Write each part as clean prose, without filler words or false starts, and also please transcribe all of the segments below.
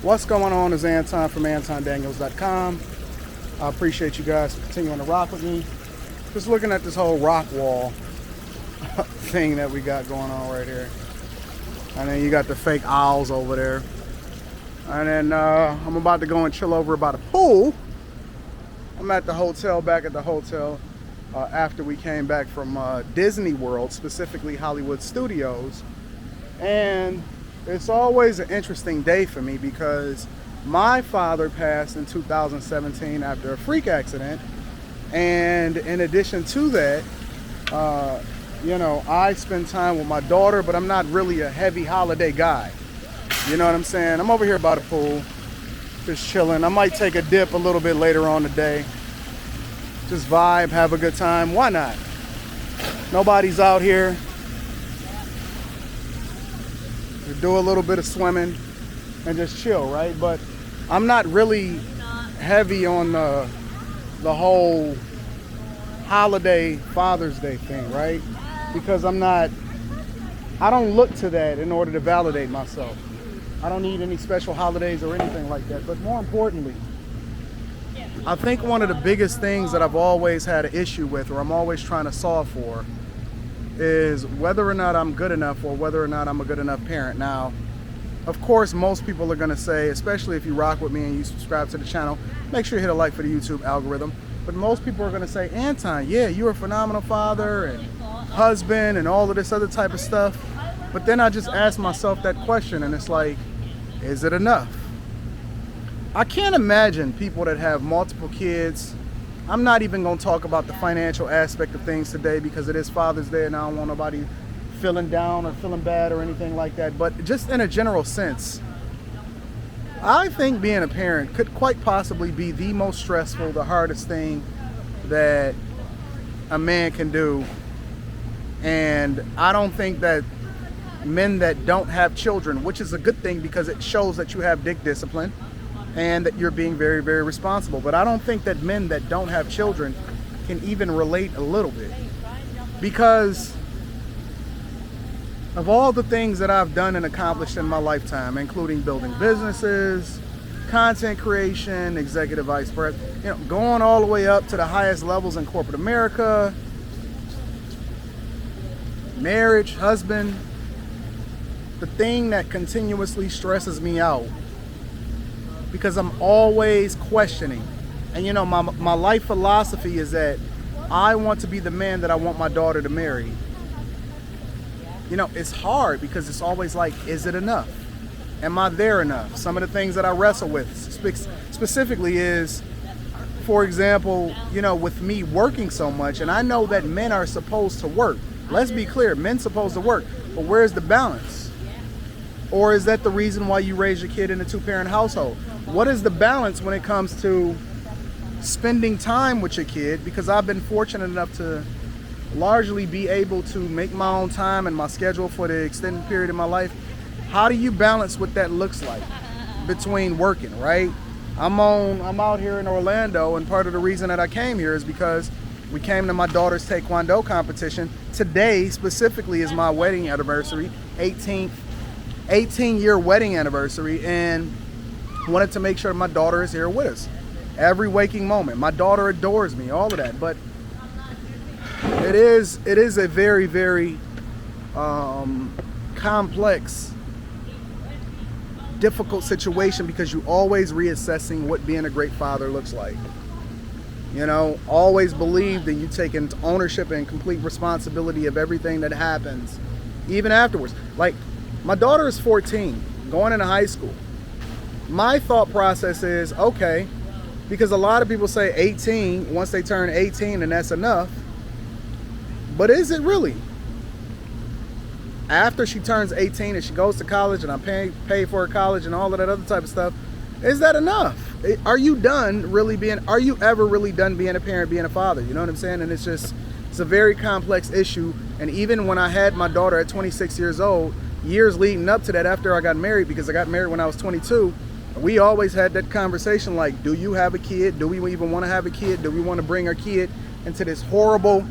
What's going on is Anton from AntonDaniels.com. I appreciate you guys continuing to rock with me. Just looking at this whole rock wall thing that we got going on right here. And then you got the fake owls over there. And then I'm about to go and chill over by the pool. I'm at the hotel, back at the hotel after we came back from Disney World, specifically Hollywood Studios. And it's always an interesting day for me because my father passed in 2017 after a freak accident. And in addition to that, I spend time with my daughter, but I'm not really a heavy holiday guy. You know what I'm saying? I'm over here by the pool, just chilling. I might take a dip a little bit later on today. Just vibe, have a good time. Why not? Nobody's out here. Do a little bit of swimming and just chill, right? But I'm not really heavy on the whole holiday Father's Day thing, right? Because I don't look to that in order to validate myself. I don't need any special holidays or anything like that. But more importantly, I think one of the biggest things that I've always had an issue with, or I'm always trying to solve for, is whether or not I'm good enough or whether or not I'm a good enough parent. Now, of course, most people are going to say, especially if you rock with me and you subscribe to the channel, make sure you hit a like for the YouTube algorithm. But most people are going to say, Anton, yeah, you're a phenomenal father and husband and all of this other type of stuff. But then I just ask myself that question and it's like, is it enough? I can't imagine people that have multiple kids. I'm not even going to talk about the financial aspect of things today because it is Father's Day and I don't want nobody feeling down or feeling bad or anything like that. But just in a general sense, I think being a parent could quite possibly be the most stressful, the hardest thing that a man can do. And I don't think that men that don't have children, which is a good thing because it shows that you have dick discipline and that you're being very, very responsible. But I don't think that men that don't have children can even relate a little bit. Because of all the things that I've done and accomplished in my lifetime, including building businesses, content creation, executive vice president, going all the way up to the highest levels in corporate America, marriage, husband, the thing that continuously stresses me out, because I'm always questioning. And my life philosophy is that I want to be the man that I want my daughter to marry. It's hard because it's always like, is it enough? Am I there enough? Some of the things that I wrestle with specifically is, for example, with me working so much, and I know that men are supposed to work. Let's be clear, men supposed to work, but where's the balance? Or is that the reason why you raise your kid in a two-parent household? What is the balance when it comes to spending time with your kid? Because I've been fortunate enough to largely be able to make my own time and my schedule for the extended period of my life. How do you balance what that looks like between working, right? I'm out here in Orlando, and part of the reason that I came here is because we came to my daughter's Taekwondo competition. Today specifically is my wedding anniversary, 18-year wedding anniversary, and wanted to make sure my daughter is here with us every waking moment. My daughter adores me, all of that. But it is a very, very complex, difficult situation because you always reassessing what being a great father looks like. Always believe that you take ownership and complete responsibility of everything that happens, even afterwards. Like, my daughter is 14, going into high school. My thought process is, okay, because a lot of people say 18, once they turn 18 and that's enough. But is it really? After she turns 18 and she goes to college and I pay for her college and all of that other type of stuff, is that enough? Are you ever really done being a parent, being a father? You know what I'm saying? And it's a very complex issue. And even when I had my daughter at 26 years old, years leading up to that, after I got married, because I got married when I was 22, we always had that conversation like, do you have a kid? Do we even want to have a kid? Do we want to bring our kid into this horrible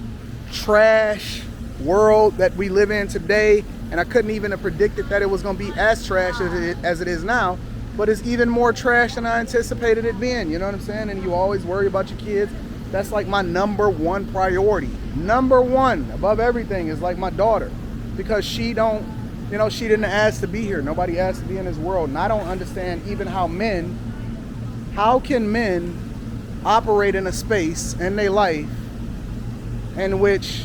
trash world that we live in today? And I couldn't even have predicted that it was going to be as trash as it is now. but it's even more trash than I anticipated it being. You know what I'm saying? And you always worry about your kids. That's like my number one priority. Number one above everything is like my daughter, because she didn't ask to be here. Nobody asked to be in this world. And I don't understand even how can men operate in a space in their life in which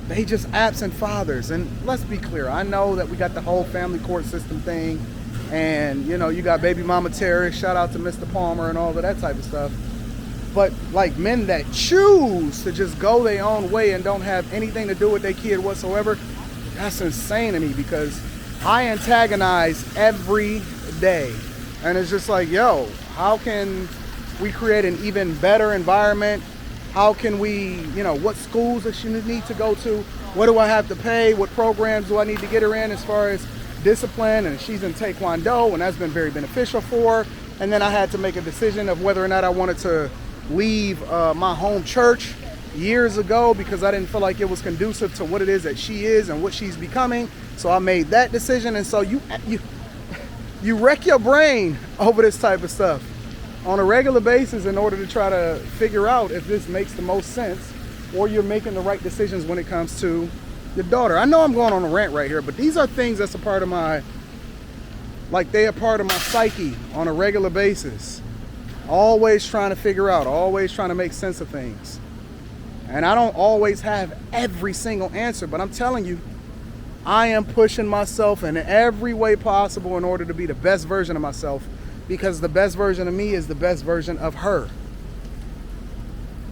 they just absent fathers. And let's be clear, I know that we got the whole family court system thing, and you got baby mama terrorists, shout out to Mr. Palmer and all of that type of stuff. But like men that choose to just go their own way and don't have anything to do with their kid whatsoever, that's insane to me, because I antagonize every day. And it's just like, yo, how can we create an even better environment? How can we, what schools does she need to go to? What do I have to pay? What programs do I need to get her in as far as discipline? And she's in Taekwondo, and that's been very beneficial for her. And then I had to make a decision of whether or not I wanted to leave my home church years ago, because I didn't feel like it was conducive to what it is that she is and what she's becoming. So I made that decision. And so you wreck your brain over this type of stuff on a regular basis in order to try to figure out if this makes the most sense, or you're making the right decisions when it comes to your daughter. I know I'm going on a rant right here, but these are things that's a part of they are part of my psyche on a regular basis. Always trying to figure out, always trying to make sense of things. And I don't always have every single answer, but I'm telling you, I am pushing myself in every way possible in order to be the best version of myself, because the best version of me is the best version of her.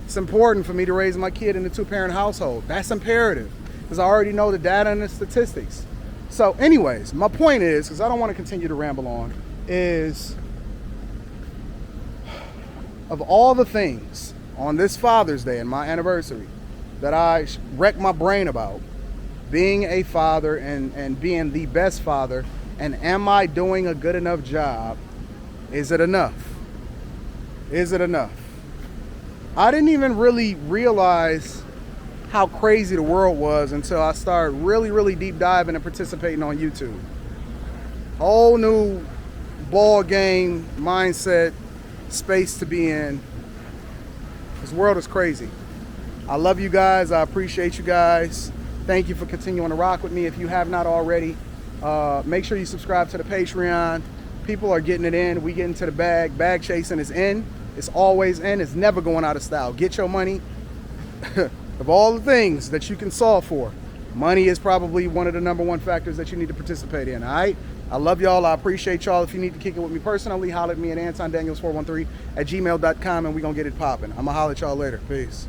It's important for me to raise my kid in a 2-parent household. That's imperative, because I already know the data and the statistics. So anyways, my point is, because I don't want to continue to ramble on, is of all the things on this Father's Day and my anniversary that I wreck my brain about, being a father and being the best father, and am I doing a good enough job? Is it enough? Is it enough? I didn't even really realize how crazy the world was until I started really, really deep diving and participating on YouTube. Whole new ball game, mindset, space to be in. This world is crazy. I love you guys. I appreciate you guys. Thank you for continuing to rock with me. If you have not already, make sure you subscribe to the Patreon. People are getting it in. We get into the bag. Bag chasing is in. It's always in. It's never going out of style. Get your money. Of all the things that you can solve for, money is probably one of the number one factors that you need to participate in. All right? I love y'all. I appreciate y'all. If you need to kick it with me personally, holler at me at Anton Daniels 413 at gmail.com, and we're going to get it popping. I'm going to holler at y'all later. Peace.